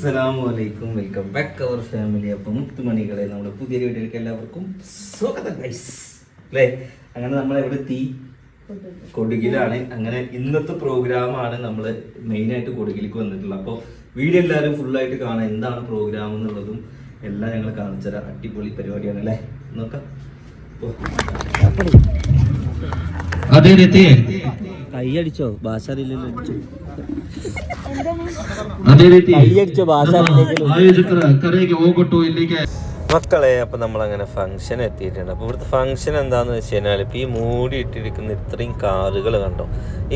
അസ്സലാമലൈക്കും, welcome back അവർ family. അപ്പോൾ മുത്തുമണികളെ നമ്മുടെ പുതിയ വീഡിയോയിലേക്ക് എല്ലാവർക്കും സ്വാഗതം ഗൈസ്. അല്ലേ, അങ്ങനെ നമ്മളെവിടെ എത്തി? കൊടുകിലാണ്. അങ്ങനെ ഇന്നത്തെ പ്രോഗ്രാമാണ് നമ്മൾ മെയിനായിട്ട് കൊടുകിലേക്ക് വന്നിട്ടുള്ളത്. അപ്പോൾ വീഡിയോ എല്ലാവരും ഫുള്ളായിട്ട് കാണാം, എന്താണ് പ്രോഗ്രാം എന്നുള്ളതും എല്ലാം ഞങ്ങൾ കാണിച്ചു തരാം. അടിപൊളി പരിപാടിയാണ് അല്ലേ, നോക്കാം. കൈയടിച്ചോ? ഭാഷ അറിയില്ലല്ലോ. മക്കളെ, അപ്പൊ നമ്മളങ്ങനെ ഫംഗ്ഷൻ എത്തിയിട്ടുണ്ട്. അപ്പൊ ഇവിടുത്തെ ഫംഗ്ഷൻ എന്താന്ന് വെച്ച് കഴിഞ്ഞാൽ ഇപ്പൊ ഈ മൂടി ഇട്ടിരിക്കുന്ന ഇത്രയും കാറുകൾ കണ്ടോ,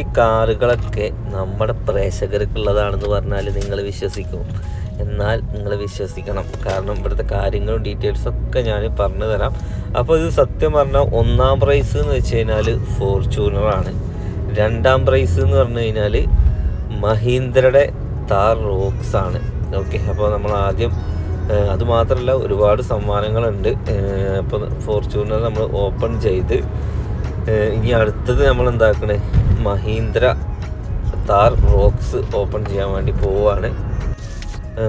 ഈ കാറുകളൊക്കെ നമ്മുടെ പ്രേക്ഷകർക്കുള്ളതാണെന്ന് പറഞ്ഞാൽ നിങ്ങൾ വിശ്വസിക്കും. എന്നാൽ നിങ്ങൾ വിശ്വസിക്കണം, കാരണം ഇവിടുത്തെ കാര്യങ്ങളും ഡീറ്റെയിൽസും ഒക്കെ ഞാൻ പറഞ്ഞു തരാം. അപ്പോൾ ഇത് സത്യം പറഞ്ഞാൽ ഒന്നാം പ്രൈസ് എന്ന് വെച്ച് കഴിഞ്ഞാൽ ഫോർച്യൂണറാണ്. രണ്ടാം പ്രൈസ് എന്ന് പറഞ്ഞു കഴിഞ്ഞാൽ മഹീന്ദ്രയുടെ താർ റോക്സ് ആണ്. ഓക്കെ, അപ്പോൾ നമ്മൾ ആദ്യം അതുമാത്രമല്ല ഒരുപാട് സമ്മാനങ്ങളുണ്ട്. അപ്പോൾ ഫോർച്യൂണർ നമ്മൾ ഓപ്പൺ ചെയ്ത് ഇനി അടുത്തത് നമ്മൾ എന്താക്കണേ, മഹീന്ദ്ര താർ റോക്സ് ഓപ്പൺ ചെയ്യാൻ വേണ്ടി പോവുകയാണ്.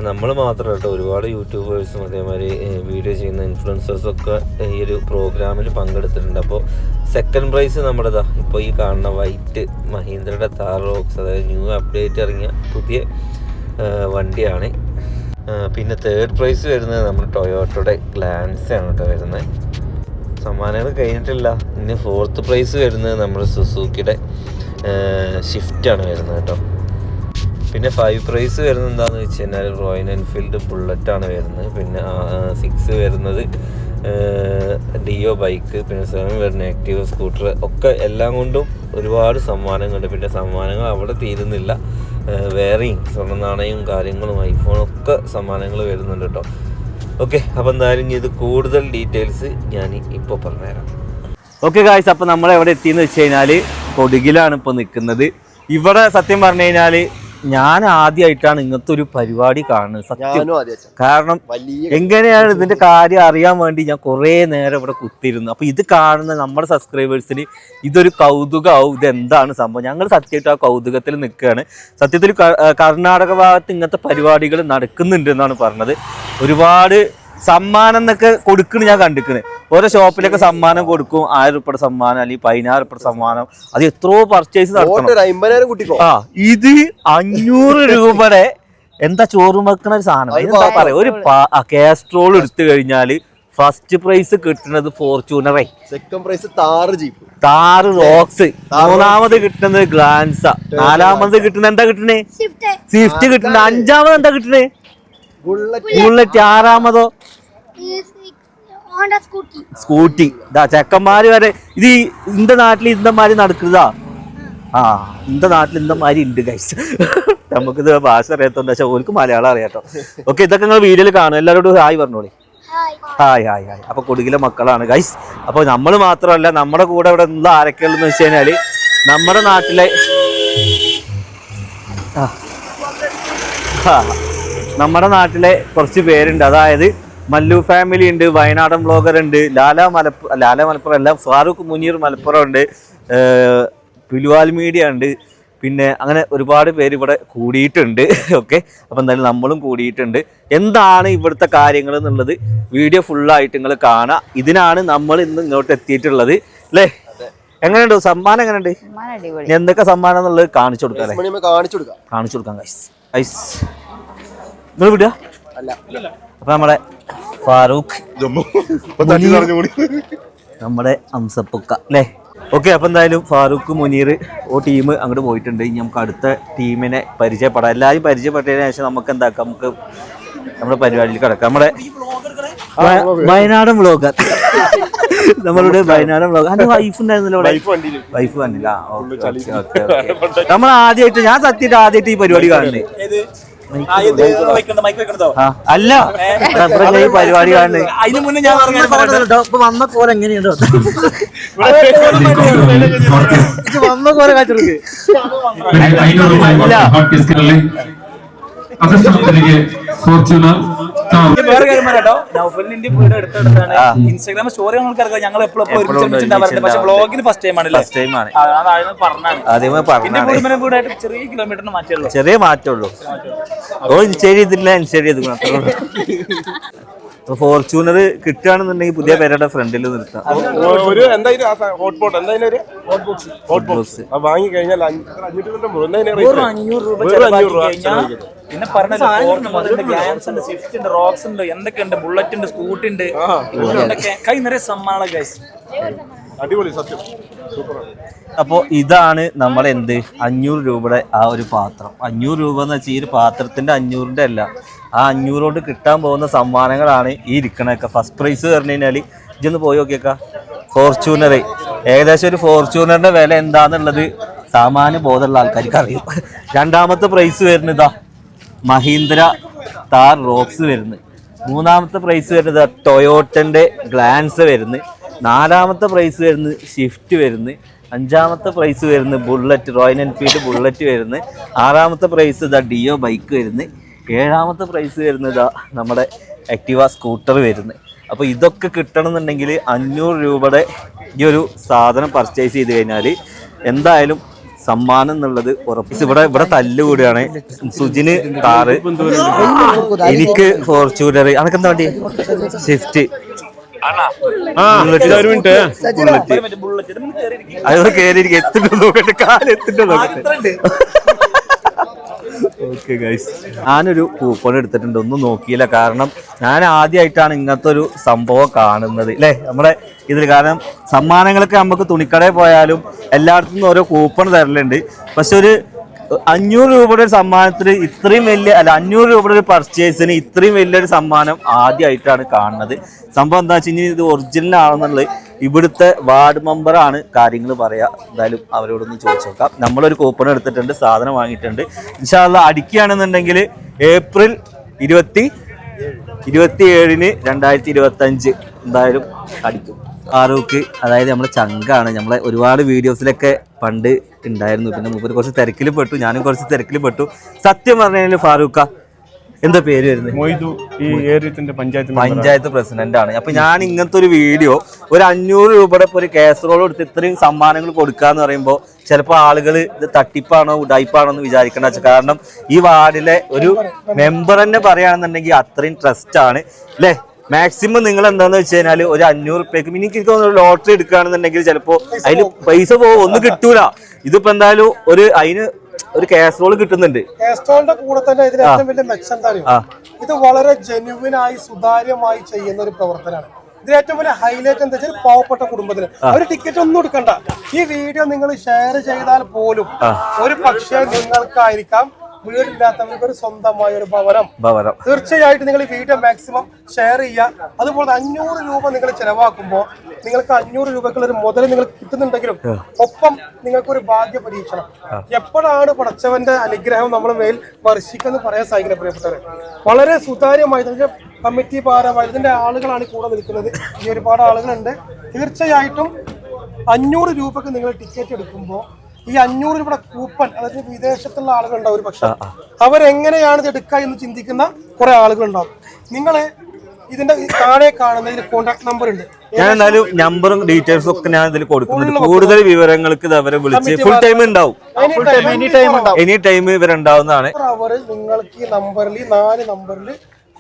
നമ്മൾ മാത്രമല്ല കേട്ടോ, ഒരുപാട് യൂട്യൂബേഴ്സും അതേമാതിരി വീഡിയോ ചെയ്യുന്ന ഇൻഫ്ലുവൻസേഴ്സൊക്കെ ഈ ഒരു പ്രോഗ്രാമിൽ പങ്കെടുത്തിട്ടുണ്ട്. അപ്പോൾ സെക്കൻഡ് പ്രൈസ് നമ്മുടേതാ ഇപ്പോൾ ഈ കാണുന്ന വൈറ്റ് മഹീന്ദ്രയുടെ താർ റോക്സ്, അതായത് ന്യൂ അപ്ഡേറ്റ് ഇറങ്ങിയ പുതിയ വണ്ടിയാണ്. പിന്നെ തേർഡ് പ്രൈസ് വരുന്നത് നമ്മുടെ ടൊയോട്ടയുടെ ഗ്ലാൻസ് ആണ് കേട്ടോ വരുന്നത്. സമ്മാനങ്ങൾ കഴിഞ്ഞിട്ടില്ല. ഇനി ഫോർത്ത് പ്രൈസ് വരുന്നത് നമ്മുടെ സുസൂക്കിയുടെ ഷിഫ്റ്റാണ് വരുന്നത് കേട്ടോ. പിന്നെ 5 പ്രൈസ് വരുന്നത് എന്താണെന്ന് വെച്ച് കഴിഞ്ഞാൽ റോയൽ എൻഫീൽഡ് ബുള്ളറ്റാണ് വരുന്നത്. പിന്നെ 6 വരുന്നത് ഡിയോ ബൈക്ക്, പിന്നെ 7 വരുന്ന ആക്റ്റീവ സ്കൂട്ടർ, ഒക്കെ എല്ലാം കൊണ്ടും ഒരുപാട് സമ്മാനങ്ങളുണ്ട്. പിന്നെ സമ്മാനങ്ങൾ അവിടെ തീരുന്നില്ല, വേറെയും സ്വർണ്ണ നാണയവും കാര്യങ്ങളും ഐഫോണും ഒക്കെ സമ്മാനങ്ങൾ വരുന്നുണ്ട് കേട്ടോ. ഓക്കെ, അപ്പോൾ എന്തായാലും ഇത് കൂടുതൽ ഡീറ്റെയിൽസ് ഞാൻ ഇപ്പോൾ പറഞ്ഞുതരാം. ഓക്കെ ഗായ്സ്, അപ്പോൾ നമ്മൾ എവിടെ എത്തിയെന്ന് വെച്ച് കഴിഞ്ഞാൽ കൊടുകിലാണ് ഇപ്പോൾ നിൽക്കുന്നത്. ഇവിടെ സത്യം പറഞ്ഞു കഴിഞ്ഞാൽ ഞാൻ ആദ്യമായിട്ടാണ് ഇങ്ങനത്തെ ഒരു പരിപാടി കാണുന്നത് സത്യം. കാരണം എങ്ങനെയാണ് ഇതിന്റെ കാര്യം അറിയാൻ വേണ്ടി ഞാൻ കുറേ നേരം ഇവിടെ കുത്തിയിരുന്നു. അപ്പൊ ഇത് കാണുന്ന നമ്മുടെ സബ്സ്ക്രൈബേഴ്സിന് ഇതൊരു കൗതുകമാവും, ഇതെന്താണ് സംഭവം. ഞങ്ങൾ സത്യമായിട്ട് ആ കൗതുകത്തിൽ നിൽക്കുകയാണ്. സത്യത്തിൽ കർണാടക ഭാഗത്ത് ഇങ്ങനത്തെ പരിപാടികൾ നടക്കുന്നുണ്ട് എന്നാണ് പറഞ്ഞത്. ഒരുപാട് സമ്മാനം എന്നൊക്കെ കൊടുക്കണ് ഞാൻ കണ്ടിരിക്കണ്. ഓരോ ഷോപ്പിലൊക്കെ സമ്മാനം കൊടുക്കും, 1000 രൂപയുടെ സമ്മാനം അല്ലെങ്കിൽ 10000 രൂപയുടെ സമ്മാനം. അത് എത്രയോ പർച്ചേസ് നടത്തണം. ആ, ഇത് 500 രൂപയുടെ എന്താ ചോറ് വെക്കണ ഒരു സാധനം. എന്താ പറയാ, ഒരു കാസ്ട്രോൾ എടുത്തു കഴിഞ്ഞാല് ഫസ്റ്റ് പ്രൈസ് കിട്ടുന്നത് ഫോർച്യൂണറെ, സെക്കൻഡ് പ്രൈസ് താറ് റോക്സ്, മൂന്നാമത് കിട്ടുന്നത് ഗ്ലാൻസ, നാലാമത് കിട്ടുന്നത് എന്താ കിട്ടണേ, സ്വിഫ്റ്റ് കിട്ടുന്നത്, അഞ്ചാമത് എന്താ കിട്ടണേ ബുള്ളറ്റ്, ആറാമതോ സ്കൂട്ടി. ഇതാ ചെക്കന്മാര് വരെ ഇത് ഇന്റെ നാട്ടിൽ ഇന്തമാരി നടക്കുന്നതാ. ആ, ഇന്റെ നാട്ടിൽ ഇന്തമാരി ഉണ്ട് ഗൈസ്. നമുക്കിത് ഭാഷ അറിയാത്തോണ്ട്, പക്ഷെ ഓർക്ക് മലയാളം അറിയാട്ടോ. ഓക്കെ, ഇതൊക്കെ നിങ്ങൾ വീഡിയോയിൽ കാണും. എല്ലാവരോടും ഹായ് പറഞ്ഞോളി. Hi hi hi. അപ്പൊ കൊടുകിലെ മക്കളാണ് ഗൈസ്. അപ്പൊ നമ്മൾ മാത്രമല്ല, നമ്മുടെ കൂടെ ഇവിടെ ഉള്ള ആരൊക്കെയുള്ളെന്ന് വെച്ച് കഴിഞ്ഞാല് നമ്മുടെ നാട്ടിലെ കുറച്ച് പേരുണ്ട്. അതായത് മല്ലു ഫാമിലി ഉണ്ട്, വയനാടൻ വ്ളോഗർ ഉണ്ട്, ലാല മലപ്പുറം അല്ല, ഫാറൂഖ് മുനീർ മലപ്പുറം ഉണ്ട്, പിലുവാൽ മീഡിയ ഉണ്ട്. പിന്നെ അങ്ങനെ ഒരുപാട് പേര് ഇവിടെ കൂടിയിട്ടുണ്ട്. ഓക്കെ, അപ്പം എന്തായാലും നമ്മളും കൂടിയിട്ടുണ്ട്. എന്താണ് ഇവിടുത്തെ കാര്യങ്ങൾ എന്നുള്ളത് വീഡിയോ ഫുള്ളായിട്ട് നിങ്ങൾ കാണാം. ഇതിനാണ് നമ്മൾ ഇന്ന് ഇങ്ങോട്ട് എത്തിയിട്ടുള്ളത് അല്ലേ. എങ്ങനെയുണ്ട് സമ്മാനം? എങ്ങനെയുണ്ട്, എന്തൊക്കെ സമ്മാനം എന്നുള്ളത് കാണിച്ചു കൊടുക്കാം. നിങ്ങൾ വിടുക. അപ്പൊ നമ്മുടെ ഫാറൂഖ്, നമ്മുടെ അംസപ്പൊക്ക അല്ലേ. ഓക്കെ, അപ്പൊ എന്തായാലും ഫാറൂഖ് മുനീർ ടീം അങ്ങോട്ട് പോയിട്ടുണ്ട്. ഇനി നമുക്ക് അടുത്ത ടീമിനെ പരിചയപ്പെടാം. എല്ലാവരും പരിചയപ്പെട്ടതിന് ശേഷം നമുക്ക് എന്താക്കാം, നമുക്ക് നമ്മുടെ പരിപാടിയിൽ കിടക്കാം. നമ്മുടെ വയനാടൻ വ്ളോഗർ, നമ്മളുടെ വയനാടൻ വ്ളോഗർ. അതിന്റെ വൈഫ് ഉണ്ടായിരുന്നല്ലോ ഇവിടെ, വൈഫ് കണ്ടില്ല. നമ്മൾ ആദ്യമായിട്ട്, ഞാൻ സത്യമായിട്ട് ആദ്യമായിട്ട് ഈ പരിപാടി കാണുന്നത്. അല്ല, പരിപാടി കാണുന്നത് അതിന് മുന്നേ ഞാൻ വന്ന പോലെ എങ്ങനെയുണ്ടോ, വന്ന പോലെ കാണിച്ചു. വേറെ കാര്യം പറയാട്ടോ, നൗഫലിന്റെ വീട് അടുത്തടുത്താണ്. ഇൻസ്റ്റാഗ്രാം സ്റ്റോറി ഞങ്ങൾക്ക് അറിയാം, ഞങ്ങൾ എപ്പോഴും ഒരുമിച്ചുണ്ടാവാറുണ്ട്. പക്ഷെ ബ്ലോഗിന് ഫസ്റ്റ് ടൈം ആണല്ലേ? പറഞ്ഞാണ് വീടായിട്ട് ചെറിയ കിലോമീറ്ററിന് മാറ്റുള്ളൂ, ചെറിയ മാറ്റമുള്ളൂ. ഇൻസ്റ്റേരി ഇതില്ല, ഇൻസ്റ്റേരി ഇത് മാത്രമേ. ഫോർച്യൂണർ കിട്ടുകയാണെന്നുണ്ടെങ്കിൽ പുതിയ പേരുടെ ഫ്രണ്ടിൽ നിർത്താം. വാങ്ങി കഴിഞ്ഞാൽ പിന്നെ പറഞ്ഞ ഗ്യാൻസ് ഉണ്ട്, സ്വിഫ്റ്റ് ഉണ്ട്, റോക്സ് ഉണ്ട്, എന്തൊക്കെ ഉണ്ട്, ബുള്ളറ്റ് ഉണ്ട്, സ്കൂട്ടി ഉണ്ട്, കൈ നിറയെ സമ്മാനം ഗൈസ്. അടിപൊളി, സത്യം സൂപ്പർ. അപ്പോൾ ഇതാണ് നമ്മുടെ 500 രൂപയുടെ ആ ഒരു പാത്രം. 500 രൂപ എന്ന് വെച്ചാൽ ഈ ഒരു പാത്രത്തിന്റെ 500ന്റെ അല്ല, ആ 500 കൊണ്ട് കിട്ടാൻ പോകുന്ന സമ്മാനങ്ങളാണ് ഈ ഇരിക്കണൊക്കെ. ഫസ്റ്റ് പ്രൈസ് പറഞ്ഞു കഴിഞ്ഞാൽ ഇതൊന്ന് പോയി നോക്കിയേക്ക, ഫോർച്യൂണർ. ഏകദേശം ഒരു ഫോർച്യൂണറിന്റെ വില എന്താന്നുള്ളത് സാമാന്യ ബോധമുള്ള ആൾക്കാർക്ക് അറിയും. രണ്ടാമത്തെ പ്രൈസ് വരുന്നതാ മഹീന്ദ്ര താർ റോക്സ് വരുന്നത്. മൂന്നാമത്തെ പ്രൈസ് വരുന്നത് ടൊയോട്ടന്റെ ഗ്ലാൻസ് വരുന്നത്. നാലാമത്തെ പ്രൈസ് വരുന്നത് ഷിഫ്റ്റ് വരുന്നത്. അഞ്ചാമത്തെ പ്രൈസ് വരുന്നത് ബുള്ളറ്റ്, റോയൽ എൻഫീൽഡ് ബുള്ളറ്റ് വരുന്നത്. ആറാമത്തെ പ്രൈസ് ഇതാ ഡിയോ ബൈക്ക് വരുന്നത്. ഏഴാമത്തെ പ്രൈസ് വരുന്നത് നമ്മുടെ ആക്ടിവ സ്കൂട്ടർ വരുന്നത്. അപ്പോൾ ഇതൊക്കെ കിട്ടണമെന്നുണ്ടെങ്കിൽ 500 രൂപയുടെ ഈ ഒരു സാധനം പർച്ചേസ് ചെയ്ത് കഴിഞ്ഞാൽ എന്തായാലും സമ്മാനം എന്നുള്ളത് ഉറപ്പിച്ച്. ഇവിടെ തല്ലുകൂടിയാണ്. സുജിന് കാറ്, എനിക്ക് ഫോർച്യൂണർ, അതൊക്കെ എന്താ വേണ്ടി സ്വിഫ്റ്റ്. അത് കയറിയിരിക്കും, എത്തിട്ട് നോക്കട്ടെ, കാലെത്തിട്ട് നോക്കട്ടെ. ഓക്കെ ഗൈസ്, ഞാനൊരു കൂപ്പൺ എടുത്തിട്ടുണ്ട്, ഒന്നും നോക്കിയില്ല. കാരണം ഞാൻ ആദ്യമായിട്ടാണ് ഇങ്ങനത്തെ ഒരു സംഭവം കാണുന്നത് അല്ലേ നമ്മുടെ ഇതിൽ. കാരണം സമ്മാനങ്ങളൊക്കെ നമുക്ക് തുണിക്കടയിൽ പോയാലും എല്ലായിടത്തും ഓരോ കൂപ്പൺ തരലുണ്ട്. പക്ഷെ ഒരു 500 രൂപയുടെ ഒരു സമ്മാനത്തിന് ഇത്രയും വലിയ, അല്ല 500 രൂപയുടെ ഒരു പർച്ചേസിന് ഇത്രയും വലിയൊരു സമ്മാനം ആദ്യമായിട്ടാണ് കാണുന്നത്. സംഭവം എന്താ വെച്ച് കഴിഞ്ഞാൽ ഇത് ഒറിജിനൽ ആണെന്നുള്ളത് ഇവിടുത്തെ വാർഡ് മെമ്പറാണ് കാര്യങ്ങൾ പറയാ. എന്തായാലും അവരോടൊന്ന് ചോദിച്ചു നോക്കാം. നമ്മളൊരു കൂപ്പൺ എടുത്തിട്ടുണ്ട്, സാധനം വാങ്ങിയിട്ടുണ്ട്. ഇൻഷാ അല്ലാഹ് അടിക്കുകയാണെന്നുണ്ടെങ്കിൽ ഏപ്രിൽ 27-ന് 2025 എന്തായാലും അടിക്കും. ഫാറൂഖ്, അതായത് നമ്മുടെ ചങ്കാണ്. നമ്മളെ ഒരുപാട് വീഡിയോസിലൊക്കെ പണ്ട് ഉണ്ടായിരുന്നു. പിന്നെ മൂപ്പര് കുറച്ച് തിരക്കിൽ പെട്ടു, ഞാനും കുറച്ച് തിരക്കിൽ പെട്ടു. സത്യം പറഞ്ഞു കഴിഞ്ഞാൽ ഫാറൂഖ എന്താ പേര് വരുന്നത്? ഈ ഏരിയത്തിന്റെ പഞ്ചായത്ത് പ്രസിഡന്റ് ആണ്. അപ്പൊ ഞാൻ ഇങ്ങനത്തെ ഒരു വീഡിയോ ഒരു 500 രൂപയുടെ ഒരു കാസറോൾ എടുത്ത് ഇത്രയും സമ്മാനങ്ങൾ കൊടുക്കാന്ന് പറയുമ്പോൾ ചിലപ്പോൾ ആളുകൾ ഇത് തട്ടിപ്പാണോ ഉടായിപ്പാണോ എന്ന് വിചാരിക്കേണ്ട. കാരണം ഈ വാർഡിലെ ഒരു മെമ്പർ തന്നെ പറയുകയാണെന്നുണ്ടെങ്കിൽ അത്രയും ട്രസ്റ്റ് ആണ് അല്ലേ. മാക്സിമം നിങ്ങൾ എന്താന്ന് വെച്ച് കഴിഞ്ഞാൽ ഒരു 500 രൂപയ്ക്ക് എനിക്ക് തോന്നുന്നു ലോട്ടറി എടുക്കുകയാണെന്നുണ്ടെങ്കിൽ ചിലപ്പോൾ അതിന് പൈസ പോകും, ഒന്നും കിട്ടൂല. ഇതിപ്പോ എന്തായാലും അതിന് ഒരു കാസറോൾ കിട്ടുന്നുണ്ട്. കാസറോളിന്റെ കൂടെ തന്നെ ഇതിന് ഏറ്റവും വലിയ മെച്ചം എന്താ അറിയോ? ഇത് വളരെ ജെന്യുവിനായി സുതാര്യമായി ചെയ്യുന്ന ഒരു പ്രവർത്തനമാണ്. ഇതിന് ഏറ്റവും വലിയ ഹൈലൈറ്റ് എന്താ വെച്ചാൽ പാവപ്പെട്ട കുടുംബത്തിന് ഒരു ടിക്കറ്റ് ഒന്നും എടുക്കണ്ട. ഈ വീഡിയോ നിങ്ങൾ ഷെയർ ചെയ്താൽ പോലും ഒരു പക്ഷേ നിങ്ങൾക്കായിരിക്കാം വീടില്ലാത്തവർക്ക് ഒരു സ്വന്തമായ ഒരു ഭവനം. തീർച്ചയായിട്ടും നിങ്ങൾ ഈ വീഡിയോ മാക്സിമം ഷെയർ ചെയ്യുക. അതുപോലെ 500 രൂപ നിങ്ങൾ ചെലവാക്കുമ്പോൾ നിങ്ങൾക്ക് 500 രൂപക്കുള്ള ഒരു മുതൽ നിങ്ങൾക്ക് കിട്ടുന്നുണ്ടെങ്കിലും ഒപ്പം നിങ്ങൾക്കൊരു ഭാഗ്യ പരീക്ഷണം. എപ്പോഴാണ് പടച്ചവന്റെ അനുഗ്രഹം നമ്മളെ മേൽ വർഷിക്കെന്ന് പറയാൻ സാധിക്കുന്നത് പ്രിയപ്പെട്ടവരെ. വളരെ സുതാര്യമായി കമ്മിറ്റി ഭാരമായി ഇതിന്റെ ആളുകളാണ് കൂടെ നിൽക്കുന്നത്. ഈ ഒരുപാട് ആളുകളുണ്ട്. തീർച്ചയായിട്ടും 500 രൂപക്ക് നിങ്ങൾ ടിക്കറ്റ് എടുക്കുമ്പോൾ ഈ 500 രൂപയുടെ കൂപ്പൺ, അതായത് വിദേശത്തുള്ള ആളുകളുണ്ടാവും ഒരു പക്ഷെ, അവരെങ്ങനെയാണ് ഇത് എടുക്കുക എന്ന് ചിന്തിക്കുന്ന കുറെ ആളുകളുണ്ടാവും. നിങ്ങള് ഇതിന്റെ താഴെ കാണുന്ന ഇതിൽ കോൺടാക്ട് നമ്പർ ഉണ്ട്. ഞാൻ എന്തായാലും നമ്പറും ഡീറ്റെയിൽസും ഒക്കെ ഞാൻ ഇതിൽ കൊടുക്കുന്നുണ്ട്. കൂടുതൽ വിവരങ്ങൾക്ക് അവരെ വിളിച്ച് ഫുൾ ടൈം ഉണ്ടാവും, എനി ടൈം ഇവരുണ്ടാവുന്നതാണ്. നിങ്ങൾക്ക് ഈ നമ്പറിൽ, 4 നമ്പറിൽ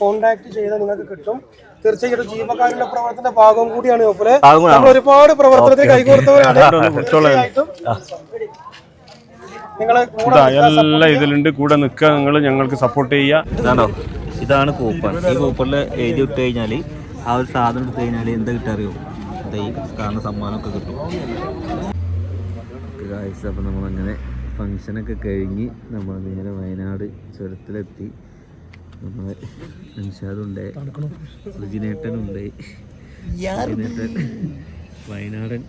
കോൺടാക്ട് ചെയ്താൽ നിങ്ങൾക്ക് കിട്ടും. തീർച്ചയായിട്ടും ജീവകാരുണ്യ പ്രവർത്തനത്തിന്റെ ഭാഗം കൂടിയാണ്. നമ്മൾ ഒരുപാട് പ്രവർത്തനത്തിൽ കൈകോർത്തവരാണ്. എല്ലാം ഇതിലുണ്ട്, കൂടെ നിൽക്കുക, നിങ്ങൾ ഞങ്ങൾക്ക് സപ്പോർട്ട് ചെയ്യുക. ഇതാണ് കൂപ്പൺ. ഈ കൂപ്പണിൽ എഴുതി ഇട്ട് കഴിഞ്ഞാൽ ആ ഒരു സാധനം എടുത്തു കഴിഞ്ഞാൽ എന്താ കിട്ടുക അറിയോ? ഈ കാണുന്ന സമ്മാനമൊക്കെ കിട്ടും. അപ്പം നമ്മളങ്ങനെ ഫങ്ഷനൊക്കെ കഴിഞ്ഞ് നമ്മൾ നേരെ വയനാട് ചുരത്തിലെത്തി. നമ്മളെ അൻഷാദുണ്ട്, സുജിനേട്ടനുണ്ട്, വയനാടൻ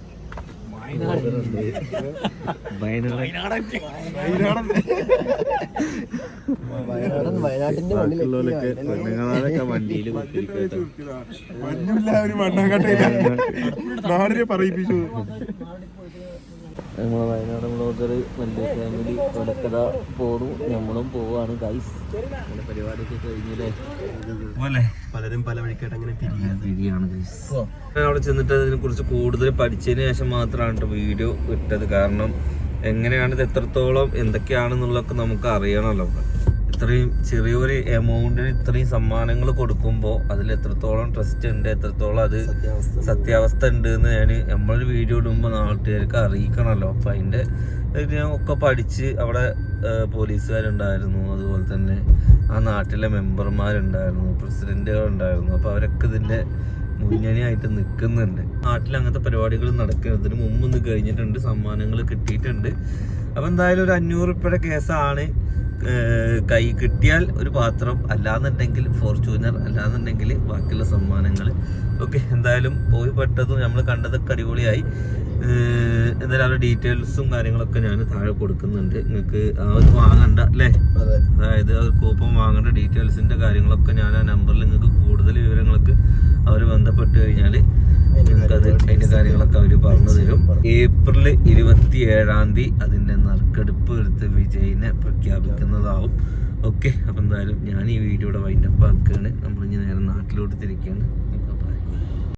ബാക്കിയുള്ളവരൊക്കെ പെണ്ണുങ്ങളൊക്കെ വണ്ടിയിൽ നമ്മളെ വയനാട് ബ്ലോഗർ നല്ല ഫാമിലി ഒലക്കഥ പോണു, നമ്മളും പോവാണ് ഗൈസ്. നമ്മുടെ പരിപാടിയൊക്കെ കഴിഞ്ഞില്ലേ, പലരും പല വഴിക്കായിട്ട് അങ്ങനെ തിരിയാണ് ഗൈസ്. അവിടെ ചെന്നിട്ട് അതിനെ കുറിച്ച് കൂടുതൽ പഠിച്ചതിന് ശേഷം മാത്രമാണ് വീഡിയോ ഇട്ടത്. കാരണം എങ്ങനെയാണ് ഇത്, എത്രത്തോളം എന്തൊക്കെയാണെന്നുള്ളതൊക്കെ നമുക്ക് അറിയണമല്ലോ. ഇത്രയും ചെറിയൊരു എമൗണ്ടിന് ഇത്രയും സമ്മാനങ്ങൾ കൊടുക്കുമ്പോൾ അതിൽ എത്രത്തോളം ട്രസ്റ്റ് ഉണ്ട്, എത്രത്തോളം അത് സത്യാവസ്ഥ ഉണ്ട് എന്ന് നമ്മളൊരു വീഡിയോ ഇടുമ്പോൾ നാട്ടുകാർക്ക് അറിയിക്കണമല്ലോ. അപ്പം അതിൻ്റെ ഒക്കെ പഠിച്ച് അവിടെ പോലീസുകാരുണ്ടായിരുന്നു, അതുപോലെ തന്നെ ആ നാട്ടിലെ മെമ്പർമാരുണ്ടായിരുന്നു, പ്രസിഡന്റുകളുണ്ടായിരുന്നു. അപ്പോൾ അവരൊക്കെ ഇതിൻ്റെ മുന്നണിയായിട്ട് നിൽക്കുന്നുണ്ട്. നാട്ടിൽ അങ്ങനത്തെ പരിപാടികൾ നടക്കുന്നതിന് മുമ്പ് ഒന്ന് കഴിഞ്ഞിട്ടുണ്ട്, സമ്മാനങ്ങൾ കിട്ടിയിട്ടുണ്ട്. അപ്പം എന്തായാലും ഒരു 500 രൂപയുടെ കേസാണ്. കൈ കിട്ടിയാൽ ഒരു പാത്രം, അല്ലാന്നുണ്ടെങ്കിൽ ഫോർച്യൂണർ, അല്ലാന്നുണ്ടെങ്കിൽ ബാക്കിയുള്ള സമ്മാനങ്ങൾ. ഓക്കെ, എന്തായാലും പോയി പെട്ടതും നമ്മൾ കണ്ടതൊക്കെ അടിപൊളിയായി. എന്തായാലും അവരുടെ ഡീറ്റെയിൽസും കാര്യങ്ങളൊക്കെ ഞാൻ താഴെ കൊടുക്കുന്നുണ്ട്. നിങ്ങൾക്ക് അത് വാങ്ങണ്ട അല്ലേ, അതായത് ആ കൂപ്പൺ വാങ്ങേണ്ട ഡീറ്റെയിൽസിൻ്റെ കാര്യങ്ങളൊക്കെ ഞാൻ ആ നമ്പറിൽ നിങ്ങൾക്ക് കൂടുതൽ വിവരങ്ങൾക്ക് അവർ ബന്ധപ്പെട്ട് കഴിഞ്ഞാൽ നിങ്ങൾക്കത് അതിൻ്റെ കാര്യങ്ങളൊക്കെ അവർ പറഞ്ഞു തരും. ഏപ്രിൽ 27-ാം തീയതി അതിൻ്റെ നറുക്കെടുപ്പ് എടുത്ത് വിജയിനെ പ്രഖ്യാപിക്കുന്നതാവും. ഓക്കെ, അപ്പം എന്തായാലും ഞാൻ ഈ വീഡിയോയുടെ വൈൻഡപ്പ് ആക്കുകയാണ്. നമ്മളിനി നേരെ നാട്ടിലോട്ട് തിരിക്കുകയാണ്.